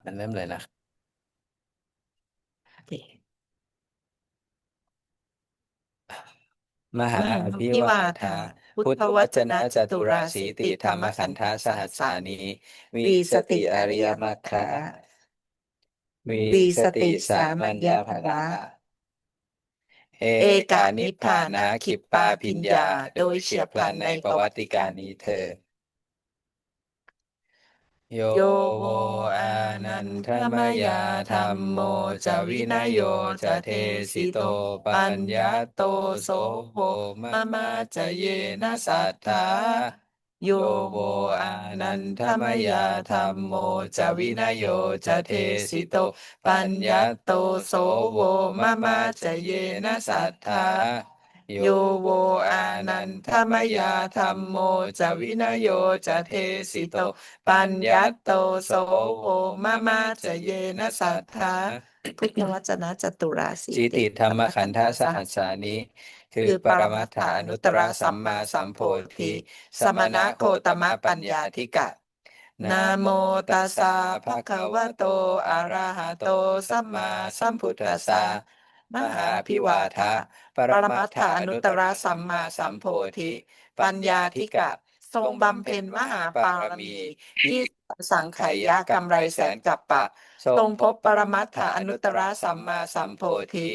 มันเริ่มเลยนะโอเคมหามหาอภิพิวาวาทาทาพุทพุทธธวจวจนะนะจตุจตุราราสีสีติติธรธรรรมขันธมขันธาสสหัสสาหัสสานีนีวิวีสสติอติอริริยมรยมรรครคะวิวีสติสติสาสามัมัญญญาญาภละ ภละเอเอกากานินิพพาพพานะนะคิปปาคิปปาพิญญาพิญญาโดโดยยเฉีเฉียบพลันยบพลันในในประวัประวัติติการนี้การนี้เธอเถิดโยโยโวโวอาอานันนันททมมยายาธรรธัมโมมโมจจะวิวินนโยโยจะจะเทเทสิโตสิโตปัปัญญญาญาโตโตโสโสโภโภมะมะมามาจะจะเยเยนะนะสัสัททธาธาโยโยโวโวอาอานันันทนทมมยายาธรรธัมโมมโมจจะวิวินโยนโยจะจะเทเทสิโตสิโตปัปัญญญาญาโตโตโสโสโภโวมะมะมามาจะจะเยเยนะนะสัสัทธาทธาโยโยโวโวอาอานันันนททมมยายาธรรธัมโมมโมจะจะวินวินโยโยจะจะเทเทสิโตสิโตปัปัญญญาญาโตโตโสโสโภโภมะมามะมาจะจะเยเยนะนะสัสัททธา ธาพุทธวจนะจตุราสีจิติติธรธรรมรมขันธขันธาสหัสสหัสสานิคือคือปรมัตถปรมัตถาาอนุตตนุตตรรสัสัมมมามาสัมโพสัมโพธิธิสสมณะมณะโคโคตมะตมะปัปัญญาญญาธิธิกะกะนะนะโมโมตัตัสสะสสะภะภะคะคะวะโตวะโตอะอะระหะโตระหะโตสัสัมมามมาสัสัมพุมพุทธัสทธัสสะสะมมหาหาภิวาภิวาทะทะปรปรมัตถามัตถาอนุตตรนุตตรสัสัมมมามาสัมโพสัมโพธิธิปัญปัญญาญาธิกะธิกะททรงรงบำบำเพ็เพ็ญมญมหาหาปาปารรมีมียี่ยี่สิบอสัสังงไขขายะยะกำกำไรไรแสแสนกันกัปปะปปะทรงพทรงพบปบปรรมัตถามัตถาออนุตตรนุตตรสัสัมมมามาสัมโพสัมโพธิธิ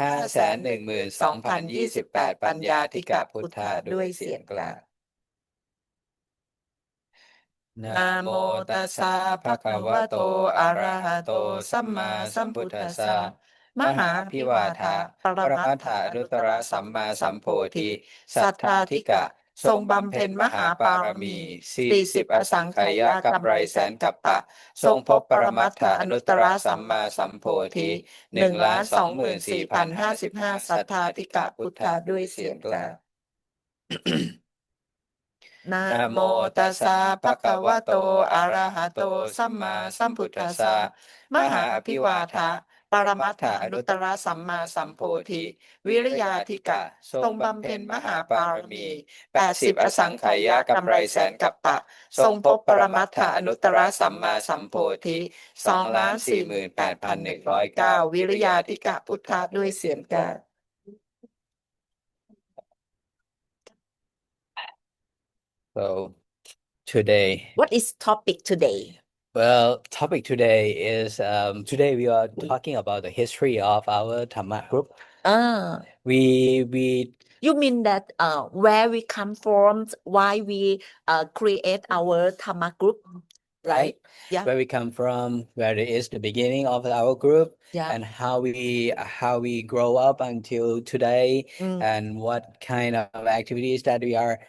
ห้าแสนหนึ่งหมื่นสองพันยี่สิบแปด512,028ปัญปัญญาญาธิกะธิกะพุทพุทธาธะด้วด้วยยเสียงเสียงกลางกลางนะนะโมโมตัตัสสะสสะภะภะคะคะวะโตวะโตอะอะระระหะโตหะโตสัสัมมามมาสัสัมพุทมพุทธัสสะธัสสะมมหาหาภิภิวาวาทะทะปรปรมัตถามัตถาอนุอนุตตรตตรสัสัมมามมาสัสัมโพมโพธิธิสัทสัทธาธาธิกะธิกะทรงทรงบำบำเพ็เพ็ญมหาญมหาปาปารมีรมีสี่สิบ40ออสังไขสังขายะยะกำกำไรไรแสแสนนกัปปะกัปปะททรงรงพบปพบปรรมัตถามัตถาออนุตตรนุตตรสัมมาสัมมาสัมโพสัมโพธิธิหนึ่งล้านสองหมื่นสี่พันห้าสิบห้า1,24,055สัสัทธาทธาธิธิกะกะพุทพุทธาธะด้วยเสีด้วยเสียงกลาง ยงกลาง นะนะโมโมตัตัสสะสสะภะภะคะคะวะโตวะโตอะอะระระหะโตหะโตสัสัมมามมาสัสัมพุมพุทธัสทธัสสะสะมหามหาภิภิวาวาทะทะปปรมัรมัตถาตถาอนุตตอนุตตรรสัมมาสัมโพธิวิวิริริยายาธิกะธิกะทรงทรงบำบำเพ็เพ็ญญมหามหาปาปารมีรมีแปดสิ80บออสัสังไขงขายะยะกำกำไรไรแสแสนนกัปปะกัปปะทรงทรงพบพบปรปรมัตมัตถาอถาอนุตตนุตตรรสัมสัมมามาสัมโพสัมโพธิธิสองล้านสี่หมื่นแปดพันหนึ่งร้อยเก้า2,48,109วิริวิริยาธิยาธิกะกะพุทพุทธะด้วยธาด้วยเสียงกลาง So today What is topic today? Well, topic today is today we are talking about the history of our Dhamma group. Ah, We you mean that where we come from, why we create our Dhamma group, right? right Yeah, where we come from, where it is the beginning of our group, yeah. and how we grow up until today, Mm. and what kind of activities that we are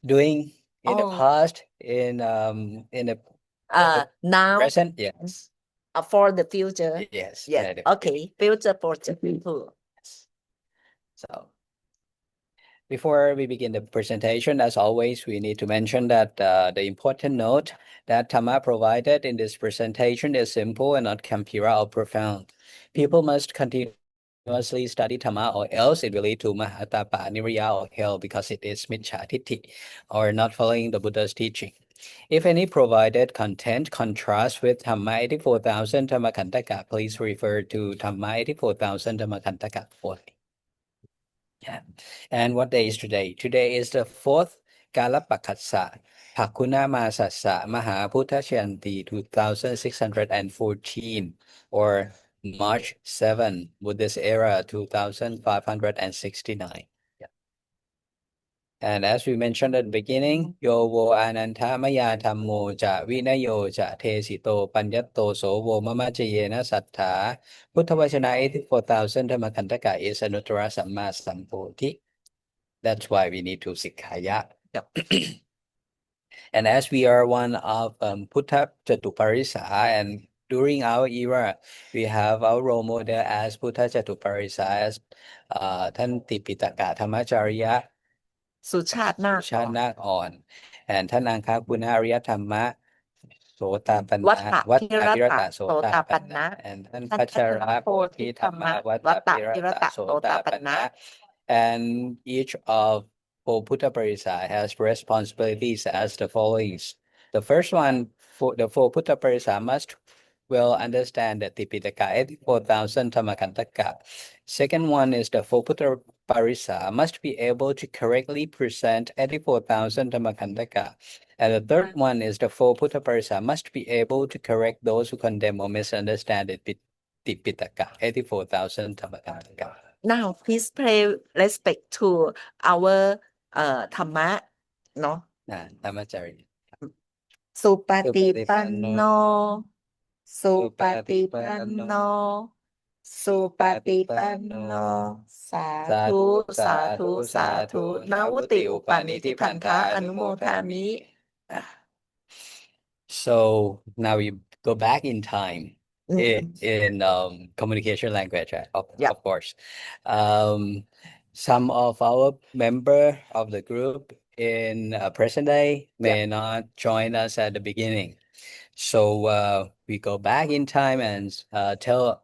doing in the Oh, past, in the now present. Yes, for the future. yes, Yes. Okay, future for the people. so. Before we begin the presentation, as always, we need to mention that the important note that Tama provided in this presentation is simple and not Kampira or profound. People must continuously study Tama, or else it will lead to Mahatapa, Nirya, or hell, because it is Miccha Titi, or not following the Buddha's teaching. If any provided content contrasts with Thamma 84,000 Dhammakantaka, please refer to Thamma 84,000 Dhammakantaka only. Yeah. And what day is today? Today is the fourth Kalapakatsa, Pakuna Masasa, Maha Puttashyanti 2614, or March 7, Buddhist era 2569. Yeah. And as we mentioned at the beginning, Yo wo ananta maya thammo ja vinayo ja tesito panyato so wo mama jayena sattha Putthavachana 84,000 Dhammakantaka is Anuttara Samma Sambuddhi. That's why we need to Sikhaya. Yep. And as we are one of Puttha Jatuparisa, and during our era, we have our role model as Puttha Jatuparisa, as Than Tipitaka Dhammacharya, สุชาตินาค ชาตินาคอ่อน and ท่านอังคกุณาริยธรรมะโสตปัน วัต นะ ตะ วัต พิ ต ร พิร ตะ ตะโส โส ต ต ปั ปั น น นะ นะ and ท่าน ท่าน พัช พัช ร รโพ โพ ธิ ธิ ธ ธ ร ร ร ร ม มะวัต วัตต ตพิร พิร ตะ ตะ โส โส ต ตปั ปั น น นะ นะ and each of four Buddha Parisa has responsibilities as the following. The first one, for the four Buddha Parisa must will understand the Tipitaka 84,000 Dhammakantaka. Second one is the Foputra Parisa must be able to correctly present 84,000 Dhammakantaka. And the third one is the Foputra Parisa must be able to correct those who condemn or misunderstand the Tipitaka 84,000 Dhammakantaka. Now please pay respect to our ธรรมะเนาะ Dhamacharya. สุปฏิปันโน สุปฏิปันโน สุปฏิปันโน สาธุ สาธุ สาธุนาวุติอุปานิธิพันธะอนุโมทามิ So now we go back in time Mm. in communication language, Yeah. of course. Some of our member of the group in present day may not join us at the beginning. So we go back in time and tell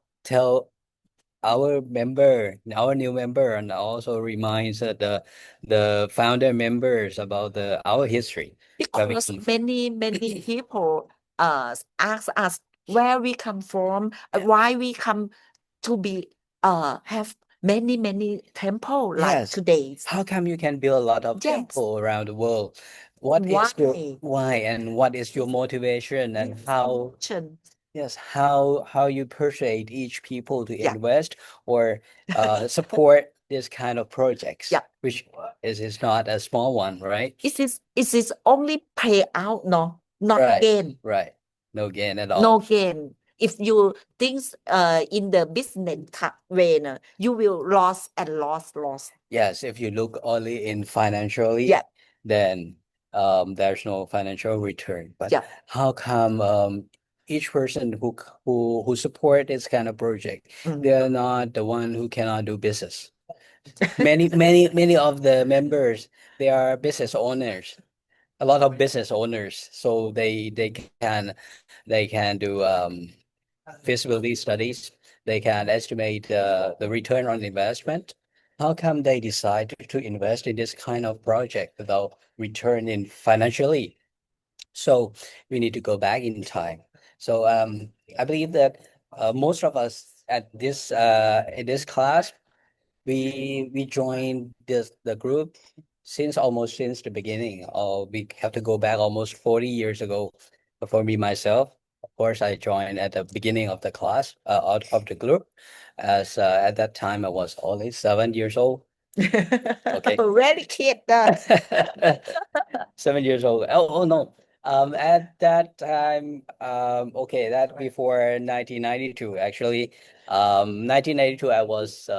our new member, and also reminds the founder members about our history. Because many people ask us where we come from, why we come to be have many temple like Yes. today. How come you can build a lot of Yes. temple around the world? What is why and what is your motivation, and how you persuade each people to invest or support this kind of projects, which is not a small one, right? It is only pay out, no, not gain. Right. No gain at all. No gain. If you think in the business way, you will loss. Yes, if you look only in financially, then there's no financial return. But how come each person who support this kind of project, they're not the one who cannot do business. Many of the members, they are business owners. A lot of business owners, so they can do feasibility studies. They can estimate the return on investment. How come they decide to invest in this kind of project without return in financially? So we need to go back in time. So I believe that most of us at this in this class, we joined the group almost since the beginning. We have to go back almost 40 years ago. For me myself, of course, I joined at the beginning of the class, out of the group, as at that time I was only 7 years old. Okay. Very kid. 7 years old. Oh no. At that time, okay, that before 1992, actually. 1992, I was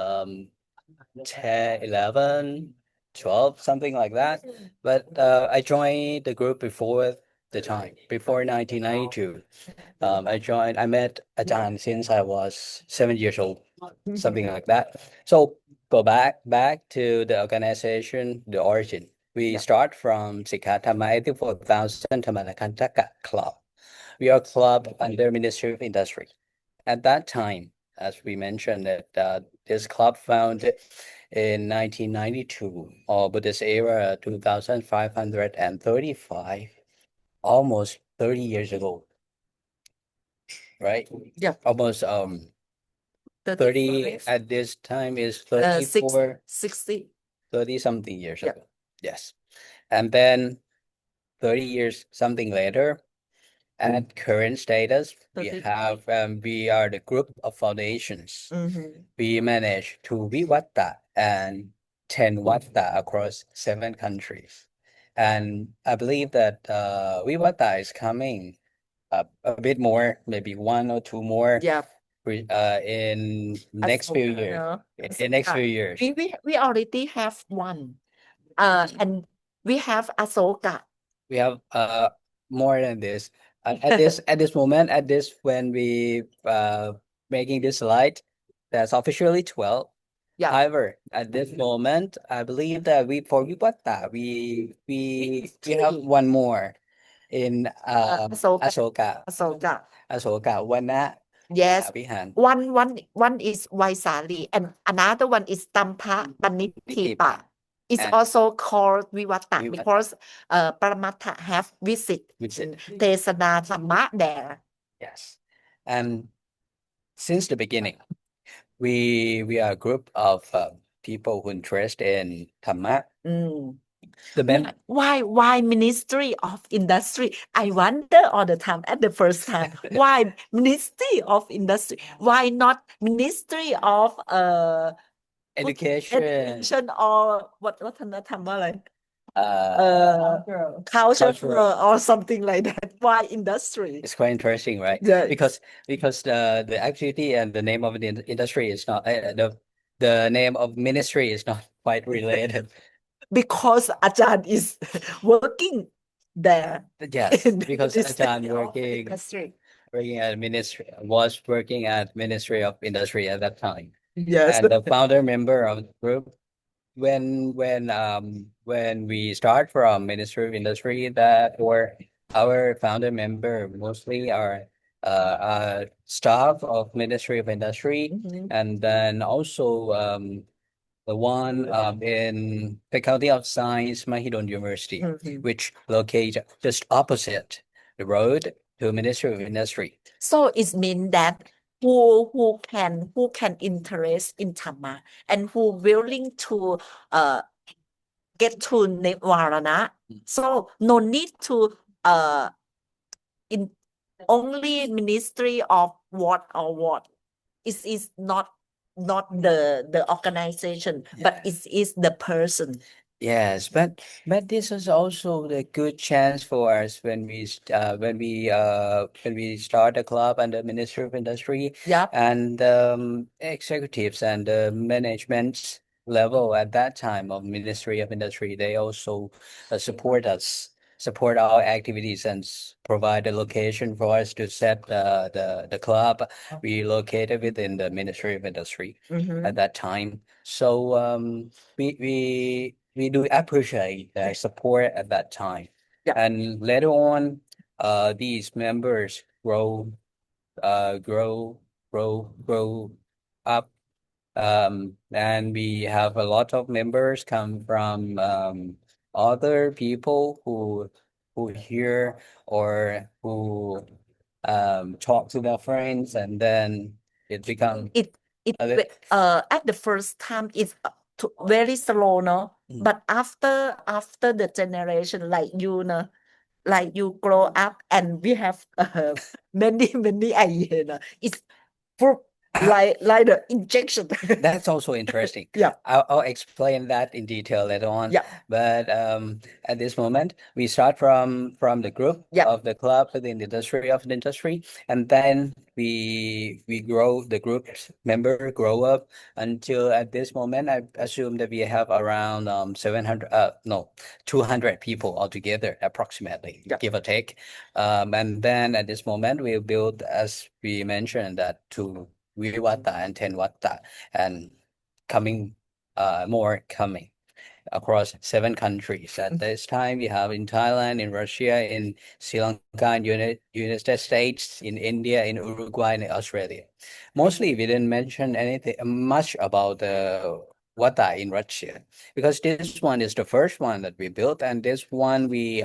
10, 11, 12, something like that. But I joined the group before the time, before 1992. I met Ajahn since I was 7 years old, something like that. So go back to the organization, the origin. We start from Sikhatama 84,000 Dhammakantaka Club. We are a club under Ministry of Industry. At that time, as we mentioned, that this club founded in 1992, or Buddhist era 2535, almost 30 years ago, right? Yeah. Almost 30 at this time is 34, 60. 30 something years ago. Yes. And then 30 years something later, at current status, we are the group of foundations. We manage 2 Vivatta and 10 Vatta across 7 countries. And I believe that Vivatta is coming a bit more, maybe 1 or 2 more in next few years. In next few years. We already have one. And we have Asoka. We have more than this. At this moment, when we making this slide, that's officially 12. However, at this moment, I believe that for Vipatta, we have one more in Asoka. Wana. Yes. Vihan. One is Vaisali and another one is Tampa Panitipa. It's also called Vivatta because Paramattha have visit Tesana Dhamma there. Yes. And since the beginning, we are a group of people who interest in Dhamma. The men Why Ministry of Industry? I wonder all the time at the first time. Why Ministry of Industry? Why not Ministry of education, Education or วัฒนธรรมว่าอะไร culture. culture or something like that? Why industry? It's quite interesting, right? Yeah. Because the activity and the name of the industry is not the name of ministry is not quite related. Because อาจารย์ is working there. Yes, because Ministry Ajahn of working Industry. was working at Ministry of Industry at that time. Yes. And the founder member of the group, when we start from Ministry of Industry, that were our founder member mostly are staff of Ministry of Industry, and then also the one in Faculty of Science, Mahidol University, which locate just opposite the road to Ministry of Industry. So it means that who can interest in Dhamma and who willing to get to Nirvana. So no need to in only Ministry of what or what. It is not the organization, but it is the person. Yes, but this is also the good chance for us when we start a club under Ministry of Industry. Yep. And executives and the management level at that time of Ministry of Industry, they also support our activities and provide a location for us to set the club. We located within the Ministry of Industry at that time. So we do appreciate their support at that time. Yeah. And later on, these members grow up. And we have a lot of members come from other people who hear or who talk to their friends, and then it becomes at the first time it's very slow, no? But after the generation like you, no, like you grow up and we have many ideas, no? It's like the injection. That's also interesting. Yeah. I'll explain that in detail later on. Yeah. But at this moment, we start from the group Yeah. of the club within the industry, and then we grow, the group member grow up until at this moment, I assume that we have around 200 people altogether, approximately, Yeah. give or take. And then at this moment, we build, as we mentioned, that to Vivata and Tenvata, and more coming across 7 countries. At this time, we have in Thailand, in Russia, in Sri Lanka, in United States, in India, in Uruguay, and Australia. Mostly, we didn't mention anything much about the Vata in Russia, because this one is the first one that we built, and this one we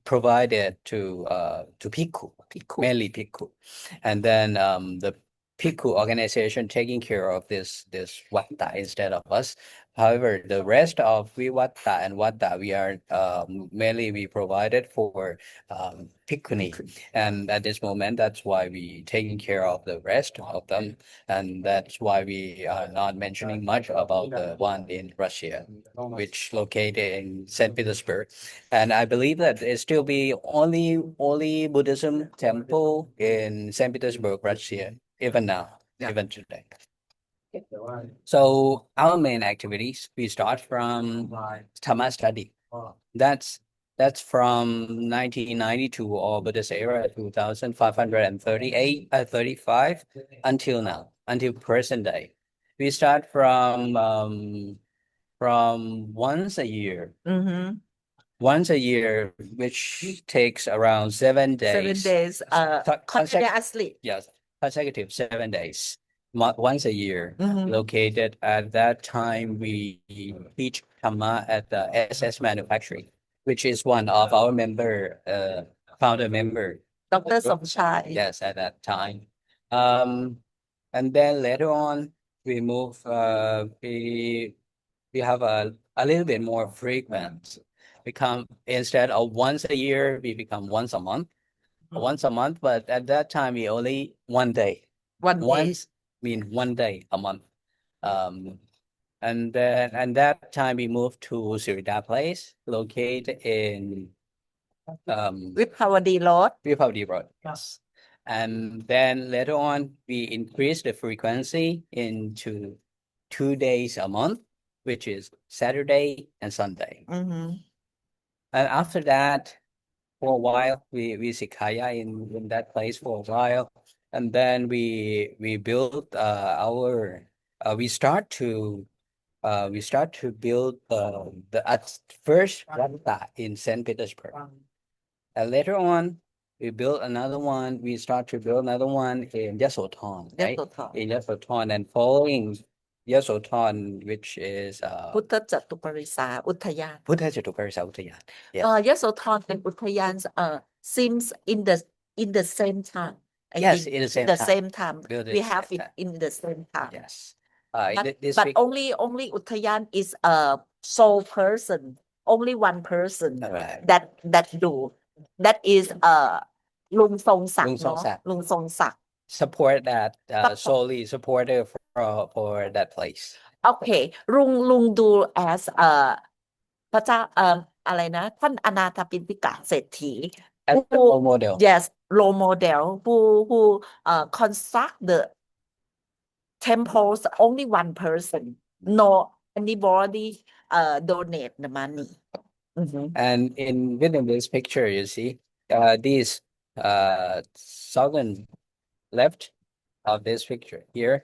provided to Bhikkhu, mainly Bhikkhu, and then the Bhikkhu organization taking care of this Vata instead of us. However, the rest of Vivata and Vata, we are mainly we provided for Bhikkhuni, and at this moment, that's why we taking care of the rest of them, and that's why we are not mentioning much about the one in Russia, which located in St. Petersburg. And I believe that it still be only Buddhism temple in St. Petersburg, Russia, even now, even today. So our main activities, we start from Dhamma study. That's from 1992 or Buddhist era, 2535 until now, until present day. We start from once a year. Once a year, which takes around 7 days. 7 days. Continuously. Yes, consecutive 7 days. Once a year. Located at that time, we teach Dhamma at the SS Manufacturing, which is one of our founder member Dr. สมชาย Yes, at that time. And then later on, we move. We have a little bit more frequent. Become instead of once a year, we become once a month. Once a month, but at that time we only one day. one day Once mean one day a month. Um, and that time we moved to Sirida Place, located inวิภาวดีโรด Vipavdi Road. Yes. And then later on we increased the frequency into 2 days a month, which is Saturday and Sunday. อือฮึ And after that, for a while, we sikaya in that place for a while, and then we built we start to build the at first Ranta in Saint Petersburg, and later on we built another one. We start to build another one in Yasothon, ย right? โสธร In Yasothon, and following Yasothon, which is พุทธจตุปริสาอุทยาน Buddha Jatuparisa Uttayan. Yes. ยโสธรเป็นอุทยาน seems in the same time I Yes, think in the same the time. same time Build it we at have the it same time. in the same time Yes. but This week, only อุทยาน is a sole person only one person Alright. that do that is ลุงทรงศักดิ์ ลุงทรง เนาะ ศักดิ์ ลุงทรงศักดิ์ support that Support. solely supportive for that place. โอเคลุงดู as พระเจ้าอะไรนะ ท่านอนาถปิณฑิกะเศรษฐี As the who role model. yes role model who construct the temples only one person no anybody donate the money อือฮึ And within this picture, you see, these southern left of this picture here.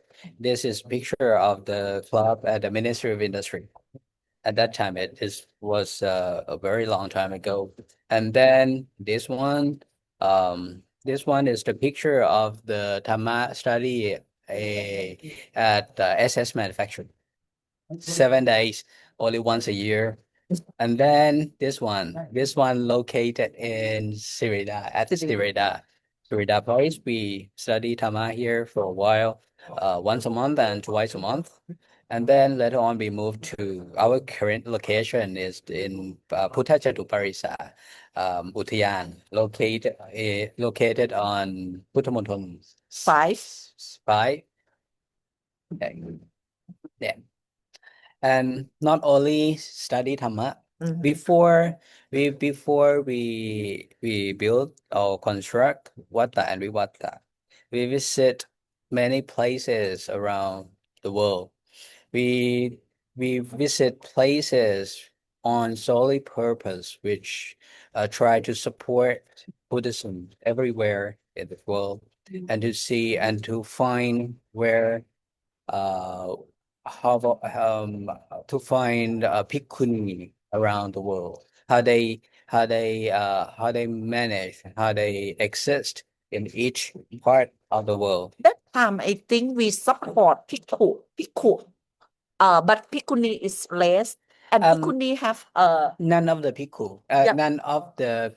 This is picture of the club at the Ministry of Industry. At that time, it was a very long time ago. And then this one is the picture of the Tama study at SS Manufacturing. 7 days, only once a year. And then this one located in Sirida, at Sirida place. We study Tama here for a while, once a month and twice a month. And then later on, we moved to our current location is in Puttha Jatuparisa, Uttayan, located on Puttamonton 5. Okay. Yeah. And not only study Dhamma, Mhm. before we build or construct Vata and Vivatta, we visit many places around the world. We visit places on solely purpose, which try to support Buddhism everywhere in the world, and to see and to find where how to find bhikkhuni around the world, how they manage, how they exist in each part of the world. That time I think we support bhikkhu but bhikkhuni is less and bhikkhuni have None of the bhikkhu, Yeah. none of the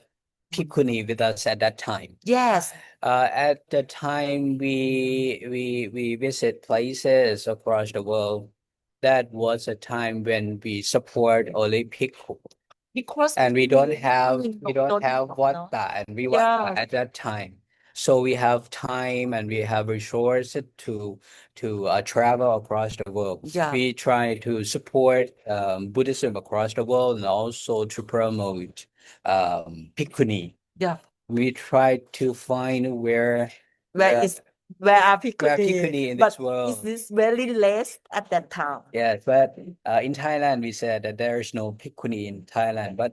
bhikkhuni with us at that time. yes At the time we visit places across the world, that was a time when we support only bhikkhu, because and we don't have don't have, no? vata and vivatta Yeah. at that time. So we have time and we have resources to travel across the world. Yeah. We try to support Buddhism across the world and also to promote bhikkhuni. Yeah. We try to find where where are bhikkhuni in but this world. is this very less at that time Yes, but in Thailand we said that there is no bhikkhuni in Thailand. But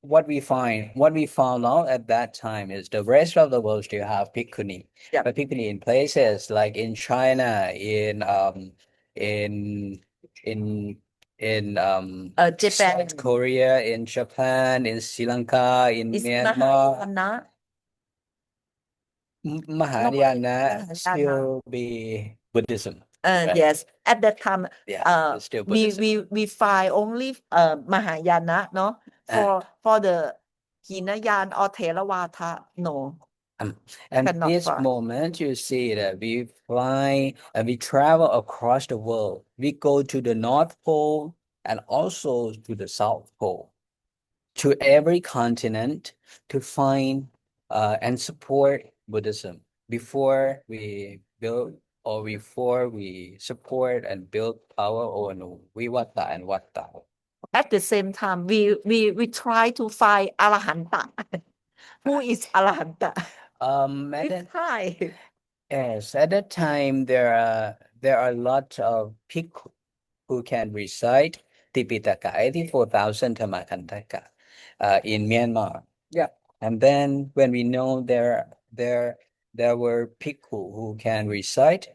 what we found out at that time is the rest of the world still have bhikkhuni. Yeah. But bhikkhuni in places like in China, in Japan South Korea, in Japan, in Sri Lanka, in is Myanmar, Mahayana Mahayana still be Buddhism. Right. yes at that time Yeah, it's still we Buddhism. we find only Mahayana no for the Hinayan or Theravada? No, And cannot this fly. moment, you see that we fly and we travel across the world. We go to the North Pole and also to the South Pole, to every continent to find and support Buddhism before we build or before we support and build our own Vivatta and Vatta. At the same time, we try to find Arahanta. Who is Arahanta? At It's that, high. yes, at that time there are lots of people who can recite Tipitaka, 84,000 Dhammakantaka, in Myanmar. Yeah. And then when we know there were people who can recite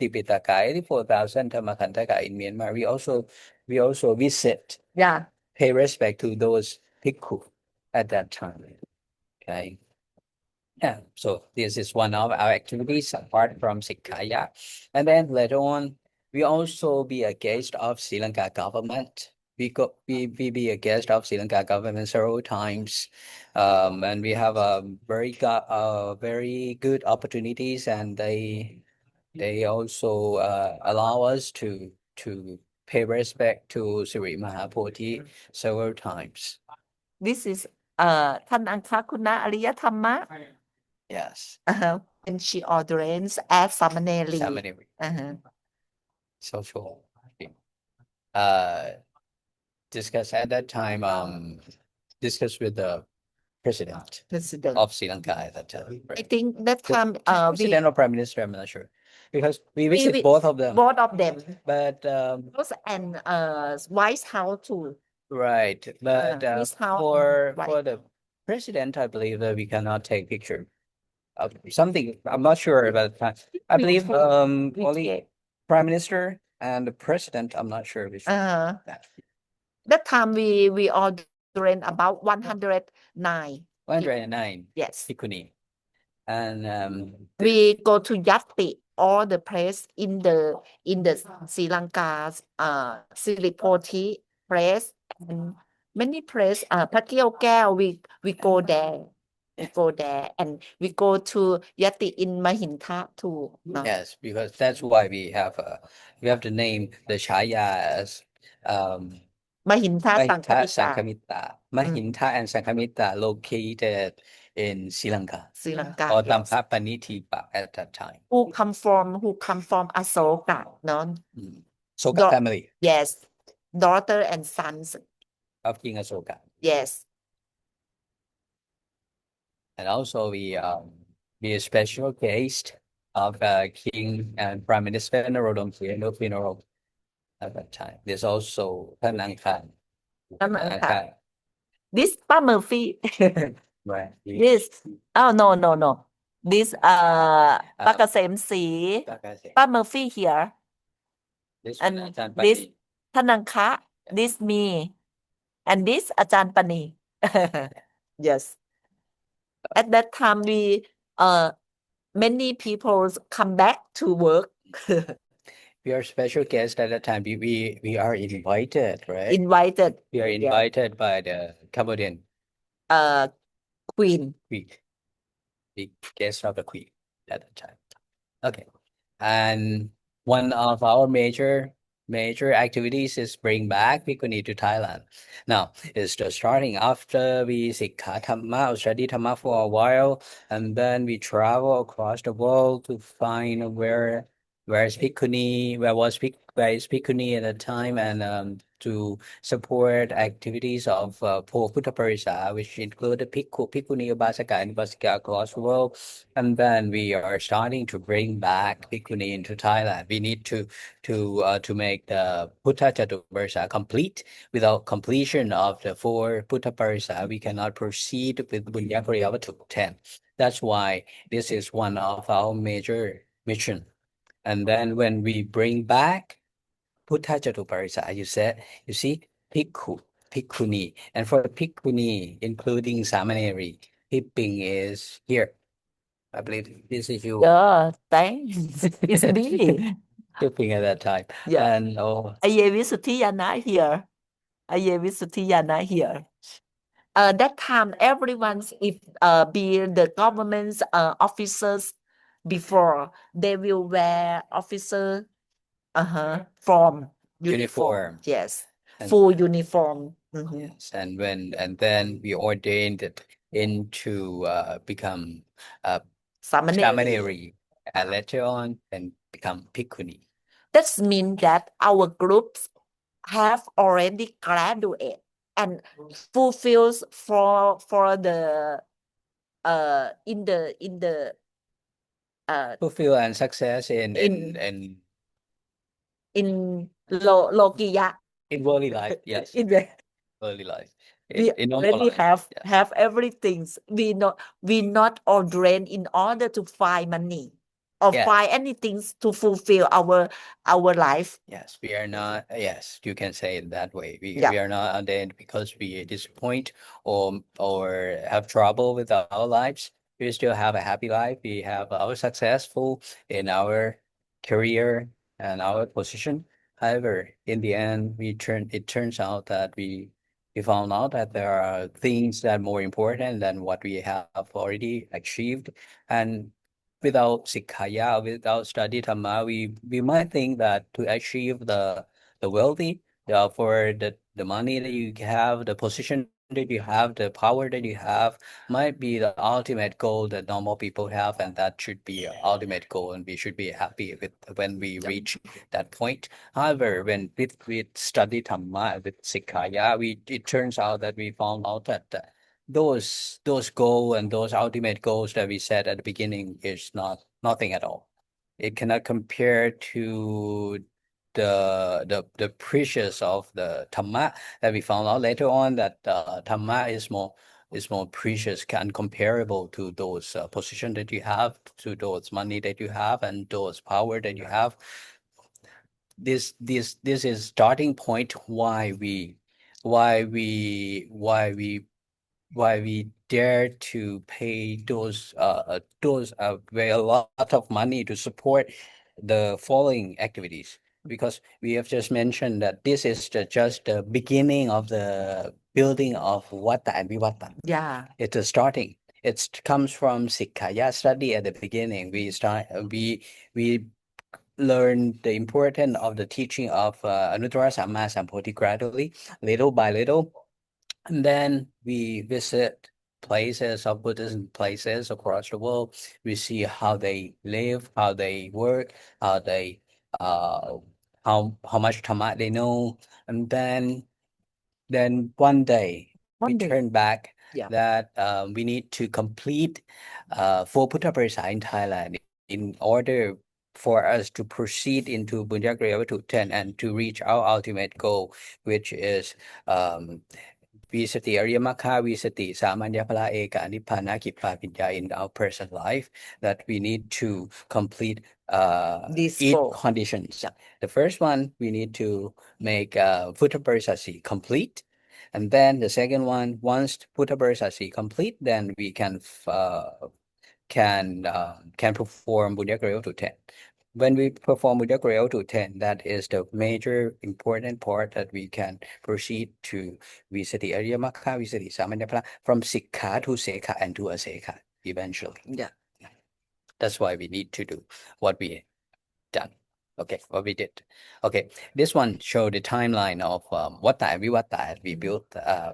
Tipitaka, 84,000 Dhammakantaka in Myanmar, we also visit, Yeah. pay respect to those people at that time. Okay. Yeah, so this is one of our activities apart from Sikaya. And then later on, we also be a guest of Sri Lanka government. We be a guest of Sri Lanka government several times. And we have a very good opportunities, and they also allow us to pay respect to Sri Mahapoti several times. This is ท่านอังคคุณะอริยธรรมะ Yes. When she ordains as Samaneri. Samaneri. Social. Discuss at that time, discuss with the president President. of Sri Lanka at that time. I Right. think that time President or prime minister, I'm not sure. Because we visit both of them. both of them. But And White House too. right. But White House for the president, I believe that we cannot take picture of something. I'm not sure about that. I believe only prime minister and the president, I'm not sure which that time we ordained about 109. 109. Yes. Bhikkhuni. And we go to Yati, all the place in the Sri Lanka's Siripoti place and many place Patiokeo, we go there. We go there and we go to Yati in Mahinta too. No? Yes, because that's why we have the name, the Chaya as Mahinta Mahita Sankhamita. Sankhamita. Mahinta and Sankhamita located in Sri Lanka. Sri Lanka. Or Yes. Tampapanitipa at that time. Who come from Asoka, no? Soka family Yes. Daughter and sons. of King Asoka. Yes. And also we be a special guest of King and Prime Minister Norodom Sihanoe funeral at that time. There's also Panangkan. This Pa Murphy. Right. This no. This Pa Kasem Si. Pa Murphy here. And this Tanangka. This me. And this Ajahn Pani. Yes. At that time we many people come back to work. We are special guests at that time. We are invited, right? Invited. We are invited by the Cambodian Queen. The guest of the Queen at that time. Okay. And one of our major activities is bring back Bhikkhuni to Thailand. Now, it's just starting after we Sikha Dhamma or study Dhamma for a while, and then we travel across the world to find where is Bhikkhuni, where is Bhikkhuni at the time, and to support activities of poor Buddha Parisa, which include the Bhikkhuni, Upasaka, and Upasika across the world. And then we are starting to bring back Bhikkhuni into Thailand. We need to make the Buddha Chatuparisa complete. Without completion of the 4 Buddha Parisa, we cannot proceed with Bunyakariavatu 10. That's why this is one of our major mission. And then when we bring back Buddha Chatuparisa, you see, Bhikkhuni. And for the Bhikkhuni, including Samaneri, Hipping is here. I believe this is you. Yeah, thanks. It's me. Hipping at that time. Yeah. And Aye Visuttiyana here. Aye Visuttiyana here. that time everyone's if be the government's officers before they will wear officer form uniform. Uniform. Yes, And full uniform. yes, and then we ordained it into become Samaneri. Samaneri, and later on then become Bhikkhuni. That means that our groups have already graduated and fulfills for the in the Fulfill and success in Lokiya. in worldly life, yes, In the worldly life. we In normal already life, yes. have everything. We not all drain in order to find money or Yeah. find anything to fulfill our life. Yes, we are not. Yes, you can say it that way. Yeah. We are not ordained because we disappoint or have trouble with our lives. We still have a happy life. We have our successful in our career and our position. However, in the end, it turns out that we found out that there are things that are more important than what we have already achieved. And without Sikhaya, without study Dhamma, we might think that to achieve the wealthy, for the money that you have, the position that you have, the power that you have, might be the ultimate goal that normal people have, and that should be our ultimate goal, and we should be happy with when we reach that point. However, when with study Dhamma, with Sikhaya, it turns out that we found out that those goals and those ultimate goals that we set at the beginning is nothing at all. It cannot compare to the precious of the Dhamma that we found out later on, that Dhamma is more precious and comparable to those position that you have, to those money that you have, and those power that you have. This is starting point why we dare to pay those very a lot of money to support the following activities, because we have just mentioned that this is just the beginning of the building of Vata and Vivatta. Yeah. It's a starting. It comes from Sikhaya study at the beginning. We learn the importance of the teaching of Anuttara Samma Sambuddhi gradually, little by little. And then we visit places of Buddhism places across the world. We see how they live, how they work, how they how much Dhamma they know. And then one day we turn back that we need to complete 4 Buddha Parisa in Thailand in order for us to proceed into Bunyagriya to 10 and to reach our ultimate goal, which is we sati Arya Makha, we sati Samanya Phala Eka Nibbana Kippa Vinya in our personal life, that we need to complete These 8 four conditions. The first one, we need to make Buddha Parisasi complete. And then the second one, once Buddha Parisasi complete, then we can perform Bunyagriya to 10. When we perform Bunyagriya to 10, that is the major important part that we can proceed to Visati Arya Makha, Visati Samanya Phala, from Sikha to Sekha and to Asekha eventually. Yeah. That's why we need to do what we done. Okay, what we did. Okay, this one show the timeline of what time we built,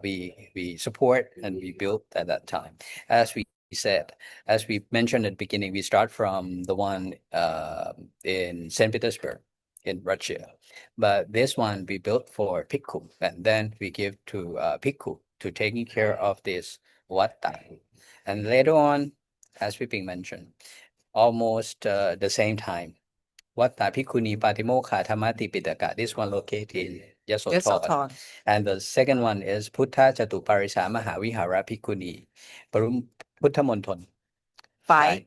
we support and we built at that time. As we said, as we mentioned at the beginning, we start from the one in St. Petersburg in Russia, but this one we built for Bhikkhu, and then we give to Bhikkhu to taking care of this Vata. And later on, as we been mentioned, almost the same time, Vata Bhikkhuni Patimokha Dhamati Pitaka. This one located in Yasothon. And the second one is Puttha Jatu Parisa Mahavihara Bhikkhuni Parum Puttha Monthon. 5.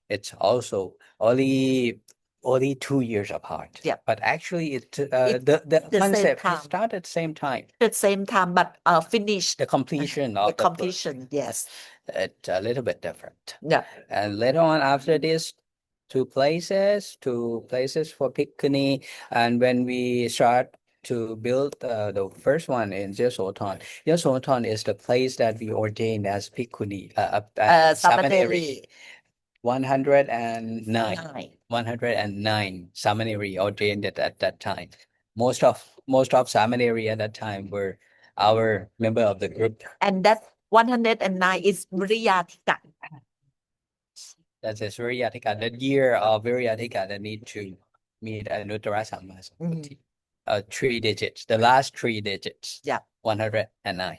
It's also only 2 years apart. Yeah. But actually the concept started at the same time. At the same time, but finish The completion of the completion. Yes. It's a little bit different. Yeah. And later on after this, two places for Bhikkhuni. And when we start to build the first one in Yasothon. Yasothon is the place that we ordained as Bhikkhuni, Samaneri. 109. 9 109 Samaneri ordained at that time. Most of Samaneri at that time were our member of the group. and that 109 is Vriyatika. That is Viryatika, the year of Viryatika that need to meet Anuttara Sammasambuddhi. 3 digits, the last 3 digits. Yeah. 109.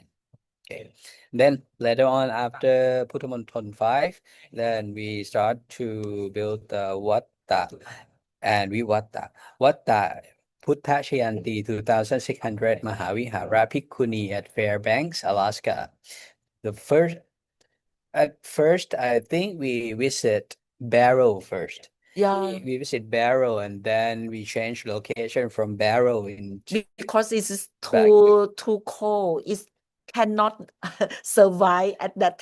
Okay. Then later on, after Puttamonthon 5, then we start to build the Vatta and Vivatta. Vatta, Puttha Shayanti 2600 Mahavihara Bhikkhuni at Fairbanks, Alaska. At first, I think we visit Barrow first. Yeah, We visit Barrow and then we change location from Barrow because it is back. too cold. It cannot survive at that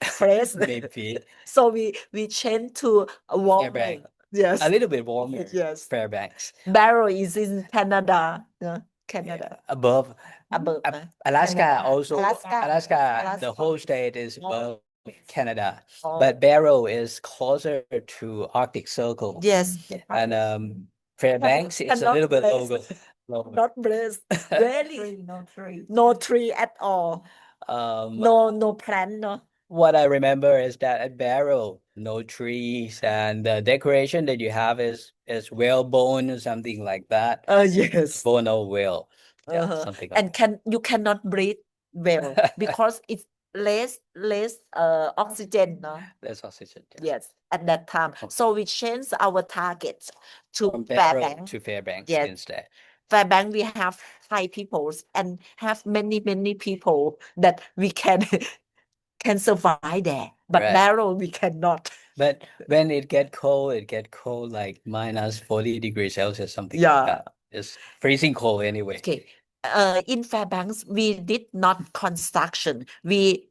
place. Maybe So we change to a warmer. Fairbanks. Yes. A little bit warmer. Yes. Fairbanks. Barrow is in Canada. Yeah, Canada. Above Above. Alaska Canada. also. Alaska. Alaska, the whole state is above Canada, Oh. but Barrow is closer to Arctic Circle. Yes. And Fairbanks is a Cannot little bit place. lower. Not blessed. Really. No tree at all. Um, No plant. No. What I remember is that at Barrow, no trees, and the decoration that you have is whalebone or something like that. Yes. Bone of whale. Yeah, Uh-huh. something like And you cannot breathe well because it's less oxygen, no? There's oxygen. Yeah. Yes, at that time. So we changed our targets to From Barrow Fairbanks. to Fairbanks Yes. instead. Fairbanks, we have Thai peoples and have many people that we can survive there. But Right. Barrow, we cannot. But when it get cold like minus 40 degrees Celsius, something like Yeah. that. It's freezing cold anyway. Okay. In Fairbanks, we did not construction. We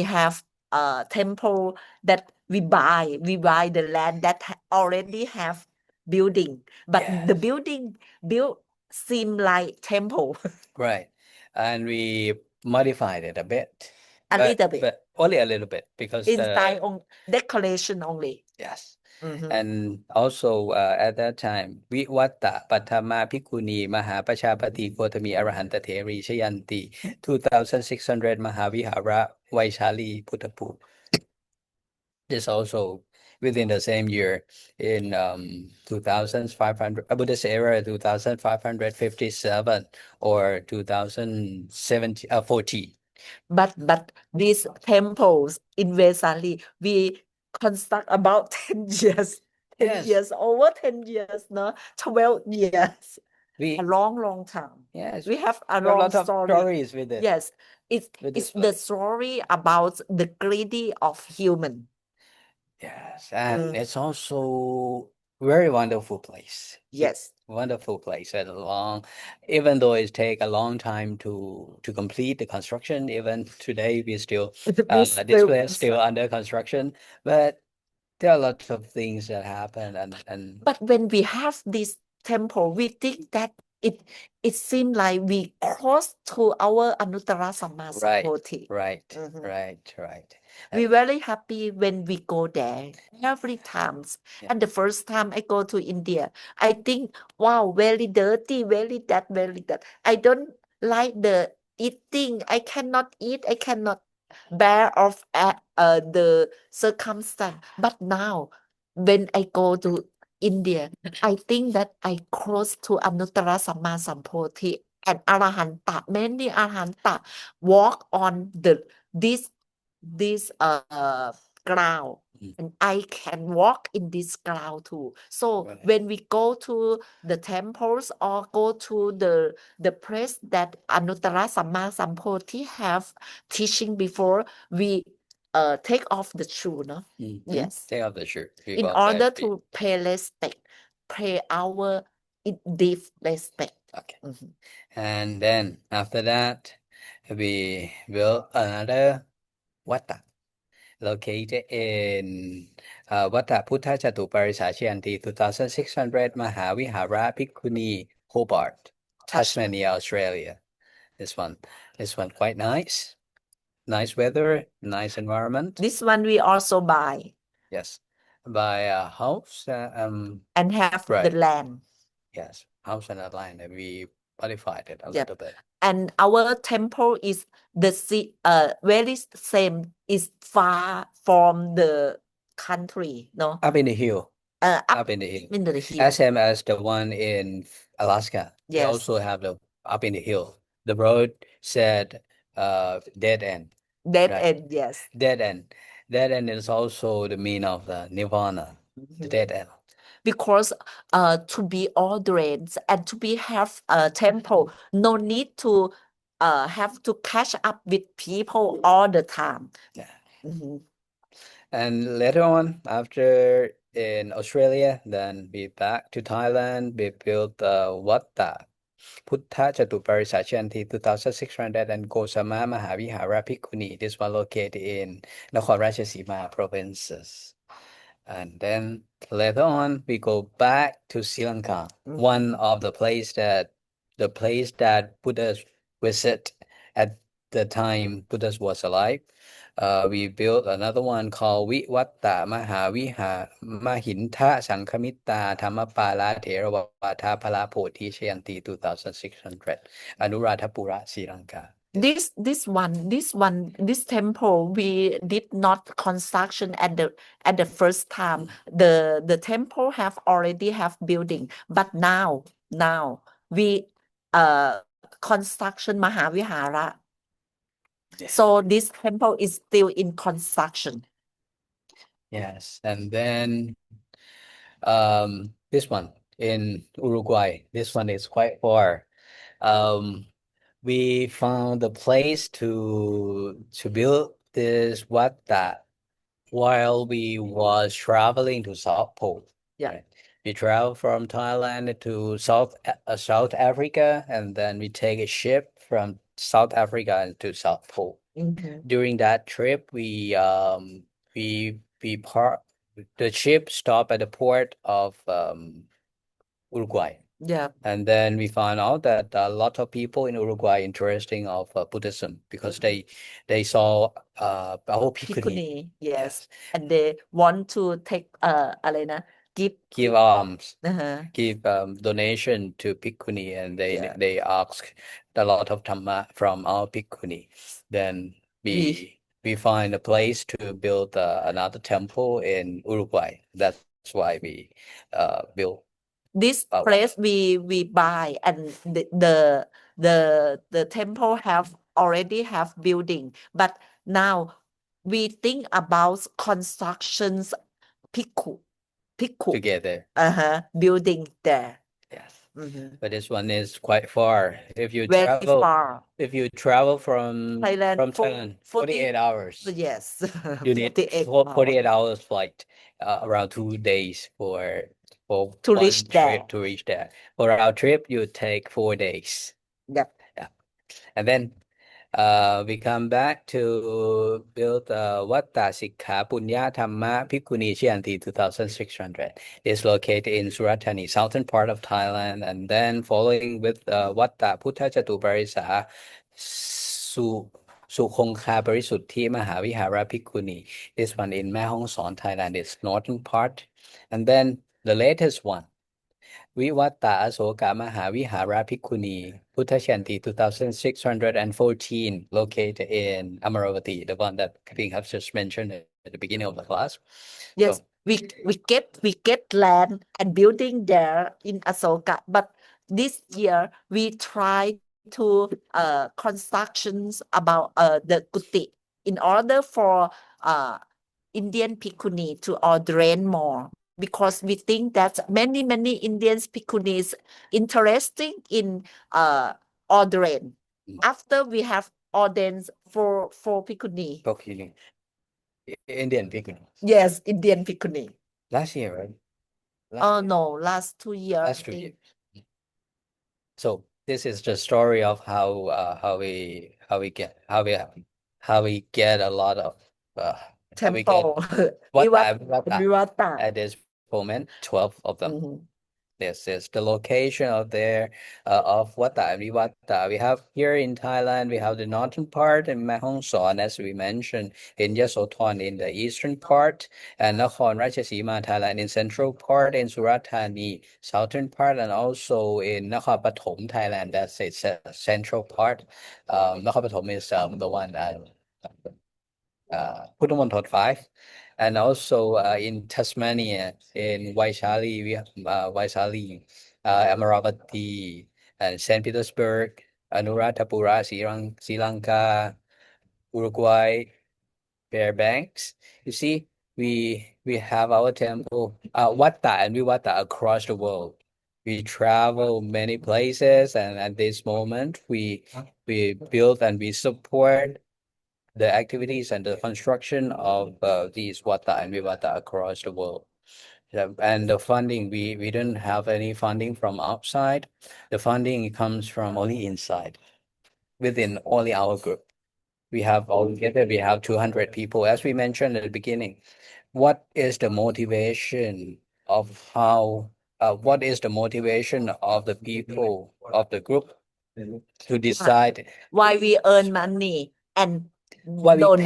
have a temple that we buy the land that already have building, but the Yes. building built seem like temple. Right. And we modified it a bit. A little bit. But only a little bit because In style on decoration only. yes. Mhm. And also at that time, Vivatta Pattama Bhikkhuni Mahapachapati Gotami Arahanta Theri Shayanti 2600 Mahavihara Vaishali Puttapu. This also within the same year in 2500 Buddhist era 2557 or 2014. But these temples in Vesali, we construct about 10 years. 10 Yes. years, over 10 years, no? 12 years. We A long time. yes, We have a there are a long lot of story. stories with it. Yes, it's with it's this the place. story about the greedy of human. Yes, and Mm. it's also very wonderful place. Yes. Wonderful place and even though it take a long time to complete the construction, even today we still this place is still under construction, but there are lots of things that happen and But when we have this temple, we think that it seems like we cross to our Anuttara Sammasambuddhi. right. Mhm. Right. We're very happy when we go there every time. Yeah. And the first time I go to India, I think, wow, very dirty, very that. I don't like the eating. I cannot eat. I cannot bear of the circumstance. But now, when I go to India, I think that I cross to Anuttara Sammasambuddhi and Arahanta. Many Arahanta walk on this ground, and I can walk in this ground too. So Right. when we go to the temples or go to the place that Anuttara Sammasambuddhi have teaching before, we take off the shoe, no? Mhm. Yes. Take off the shirt. In order to pay respect, pay our deep respect. Okay. Mhm. And then after that, we built another Vatta located in Vatta Puttha Chatu Parisashianti 2600 Mahavihara Bhikkhuni Hobart. Tasmania, Australia. This one quite nice. Nice weather, nice environment. This one we also buy Yes, buy a house. and have the Right. land. Yes, house and a land. And we modified it a Yep. little bit. And our temple is very same, is far from the country, no? Up in the hill. Up Up in the hill. in the hill. As same as the one in Alaska. They Yes. also have the up in the hill. The road said dead end. Dead Right. end, yes. Dead end. Dead end is also the meaning of the nirvana. The dead end. Because to be ordained and to be have a temple, no need to have to catch up with people all the time. Yeah. Mhm. And later on, after in Australia, then we back to Thailand. We built Wat Ta Puttha Jatuparisa Chanti 2,600 and Kosama Mahavihara Bhikkhuni. This one located in Nakhon Ratchasima provinces. And then later on, we go back to Sri Lanka. One of the place that Buddha visit at the time Buddha was alive. We built another one called Vivatta Mahinta Sankamitta Dhammapala Theravada Pala Bodhi Shayanti 2,600 Anuradhapura, Sri Lanka. This temple we did not construction at the first time. The temple have already have building, but now we construction Mahavihara. Yes. So this temple is still in construction. Yes, and then this one in Uruguay. This one is quite far. We found a place to build this Wat Ta while we was traveling to South Pole. Yeah. Right? We travel from Thailand to South Africa, and then we take a ship from South Africa to South Pole. Mhm. During that trip, we park the ship stopped at the port of Uruguay. Yeah. And then we found out that a lot of people in Uruguay interesting of Buddhism because they saw our Bhikkhuni. Bhikkhuni, yes. And they want to takeอะไรนะ Give alms, uh-huh. give donation to Bhikkhuni, and Yeah. they ask a lot of Dhamma from our Bhikkhuni. Then we find a place to build another temple in Uruguay. That's why we built this place we buy, and the temple have already have building, but now we think about constructions bhikkhu together. Building there. Yes. Mhm. But this one is quite far. If you Very travel far. If you travel from Thailand, 48 hours, yes. you need 48 hours flight, around 2 days for To one reach there. trip to reach there. For our trip, you take 4 days. Yep. Yeah. And then we come back to build Vatta Sikha Punya Dhamma Bhikkhuni Chianti 2,600. It's located in Suratthani, southern part of Thailand, and then following with Vatta Puttha Jatuparisa Sukhongkha Parisuddhi Mahavihara Bhikkhuni. This one in Mae Hong Son, Thailand, is northern part. And then the latest one, Vivatta Asoka Mahavihara Bhikkhuni Buddha Shanti 2,614, located in Amaravati, the one that Ping have just mentioned at the beginning of the class. Yes, So, we get land and building there in Asoka, but this year we try to constructions about the kuti in order for Indian Bhikkhuni to ordain more, because we think that many Indian Bhikkhunis interesting in ordain. After we have ordained for Bhikkhuni. Bhikkhuni. Indian Bhikkhuni. Yes, Indian Bhikkhuni. Last year, right? No, last 2 years. Last 2 years. So this is the story of how we get a lot of temple. What Vivatta. at this moment, 12 of them. Mhm. This is the location of there of Wata and Viwata. We have here in Thailand, we have the northern part in Mae Hong Son, as we mentioned, in Yasothon in the eastern part, and Nakhon Ratchasima, Thailand in central part, in Surat Thani, southern part, and also in Nakhon Pathom, Thailand, that's its central part. Nakhon Pathom is the one Puttamonthon 5. And also in Tasmania, in Vaishali, we have Vaishali, Amaravati, and St. Petersburg, Anuradhapura, Sri Lanka, Uruguay, Fairbanks. You see, we have our temple, Wata and Viwata across the world. We travel many places, and at this moment, we build and we support the activities and the construction of these Wata and Vivata across the world. And the funding, we don't have any funding from outside. The funding comes from only inside, within only our group. We have altogether, we have 200 people, as we mentioned at the beginning. What is the motivation of what is the motivation of the people of the group to decide why we earn money and why we donate?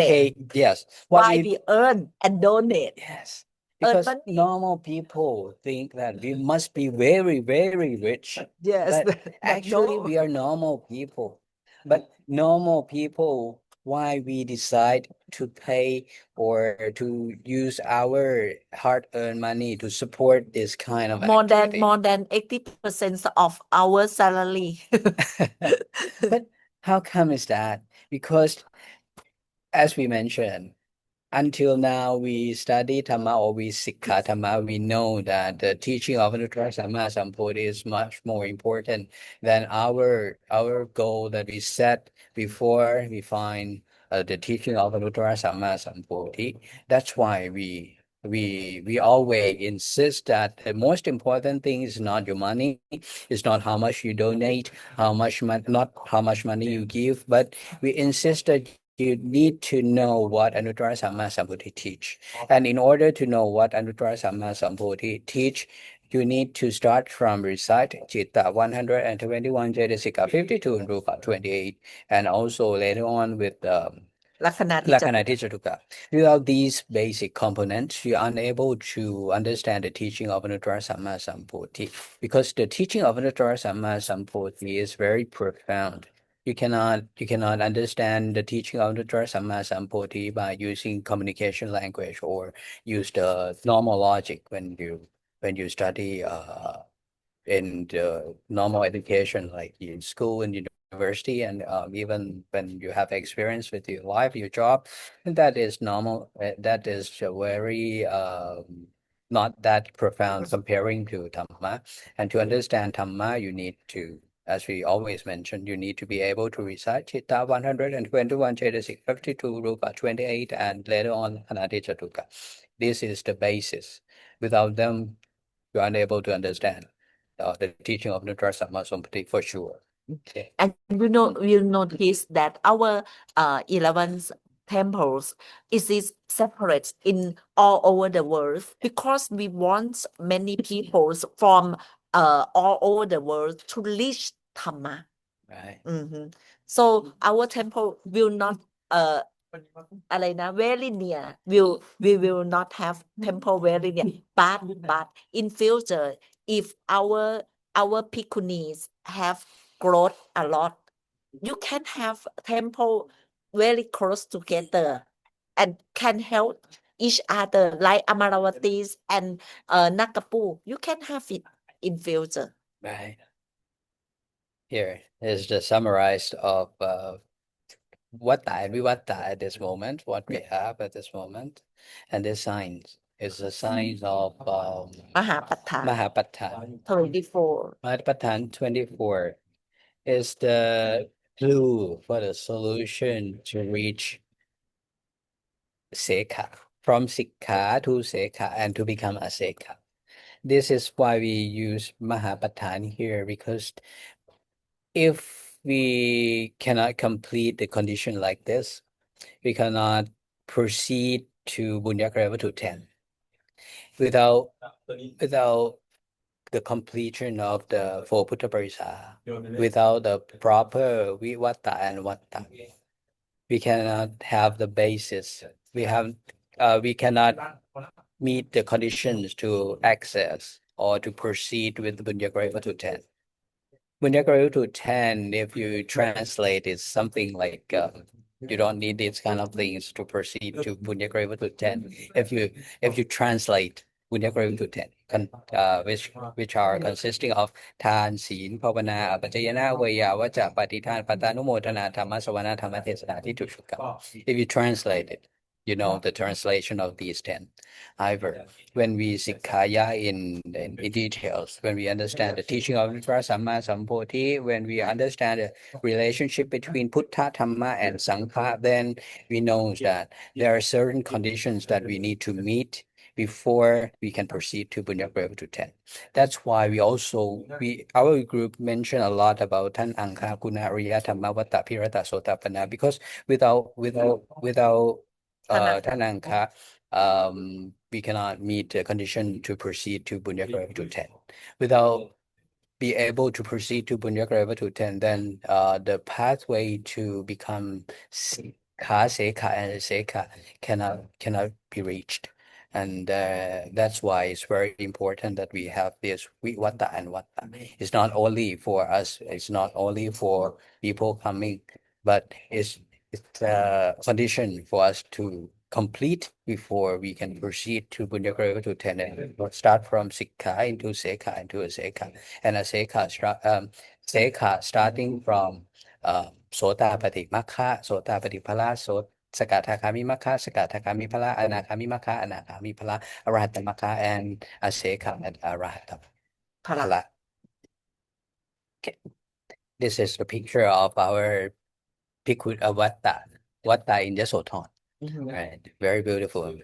pay? Yes, Why we earn and donate? yes, Earn because money. normal people think that we must be very, very rich. Yes, But actually, no. we are normal people. But normal people, why we decide to pay or to use our hard-earned money to support this kind of more activity? than 80% of our salary. But how come is that? Because as we mentioned, until now we study Dhamma or we Sikha Dhamma, we know that the teaching of Anuttara Samma Sambuddha is much more important than our goal that we set before we find the teaching of Anuttara Samma Sambuddha. That's why we always insist that the most important thing is not your money, it's not how much you donate, not how much money you give, but we insist that you need to know what Anuttara Samma Sambuddha teach. And in order to know what Anuttara Samma Sambuddha teach, you need to start from recite Citta 121, Jaitasika 52, and Rupa 28, and also later on with Lakkhana Jatuka. Without these basic components, you are unable to understand the teaching of Anuttara Samma Sambuddha, because the teaching of Anuttara Samma Sambuddha is very profound. You cannot understand the teaching of the Samma Sambuddha by using communication language or use the normal logic when you study in the normal education, like in school and university, and even when you have experience with your life, your job, and that is normal. That is very not that profound comparing to Dhamma. And to understand Dhamma, you need to, as we always mention, you need to be able to recite Citta 121, Cetasik 52, Rupa 28, and later on Anadi Chatuka. This is the basis. Without them, you are unable to understand the teaching of Nuttara Samma Sambuddha for sure. Okay. And you notice that our 11 temples is separate in all over the world because we want many people from all over the world to reach Dhamma. Right. So our temple will not very near. We will not have temple very near. But in future, if our bhikkhunis have growth a lot, you can have temple very close together and can help each other like Amaravatis and Nakapu. You can have it in future. Right. Here is the summarized of Vata and Vivatta at this moment, what we have at this moment. And this sign is the sign of Mahapathan Mahapathan. 24. Mahapathan 24 is the clue for the solution to reach Sekha, from Sikha to Sekha, and to become a Sekha. This is why we use Mahapathan here, because if we cannot complete the condition like this, we cannot proceed to Bunyak level to 10 without the completion of the four Putta Parisa, without the proper Vivatta and Vatta, we cannot have the basis. We cannot meet the conditions to access or to proceed with the Bunyagariva to 10. Bunyagariva to 10, if you translate, it's something like you don't need these kind of things to proceed to Bunyagariva to 10. If you translate Bunyagariva to 10, which are consisting of Than, Seen, Pavana, Apajayana, Vaya, Vacha, Patitan, Patanumodana, Dhamma, Savana, Dhamma, Tesana, Titushukka. If you translate it, you know the translation of these 10. However, when we Sikkaya in details, when we understand the teaching of Samma Sampoti, when we understand the relationship between Puttha, Dhamma, and Sangha, then we know that there are certain conditions that we need to meet before we can proceed to Bunyagariva to 10. That's why our group mentioned a lot about Tan Angka, Guna, Riya, Dhamma, Vatta, Pirata, Sotapanna, because without Tananka, we cannot meet the condition to proceed to Bunyagariva to 10. Without be able to proceed to Bunyagariva to 10, then the pathway to become Ka, Seka, and Seka cannot be reached. And that's why it's very important that we have this Vivatta and Vatta. It's not only for us, it's not only for people coming, but it's a condition for us to complete before we can proceed to Bunyagariva to 10 and start from Sikha into Seka into a Seka. And a Seka starting from Sotapati Makha, Sotapati Phala, Sakatakami Makha, Sakatakami Phala, Anakami Makha, Anakami Phala, Arahata Makha, and Aseka and Arahata Phala. Okay. This is the picture of our Bhikkhut Vatta in Yasothon. Right, very beautiful.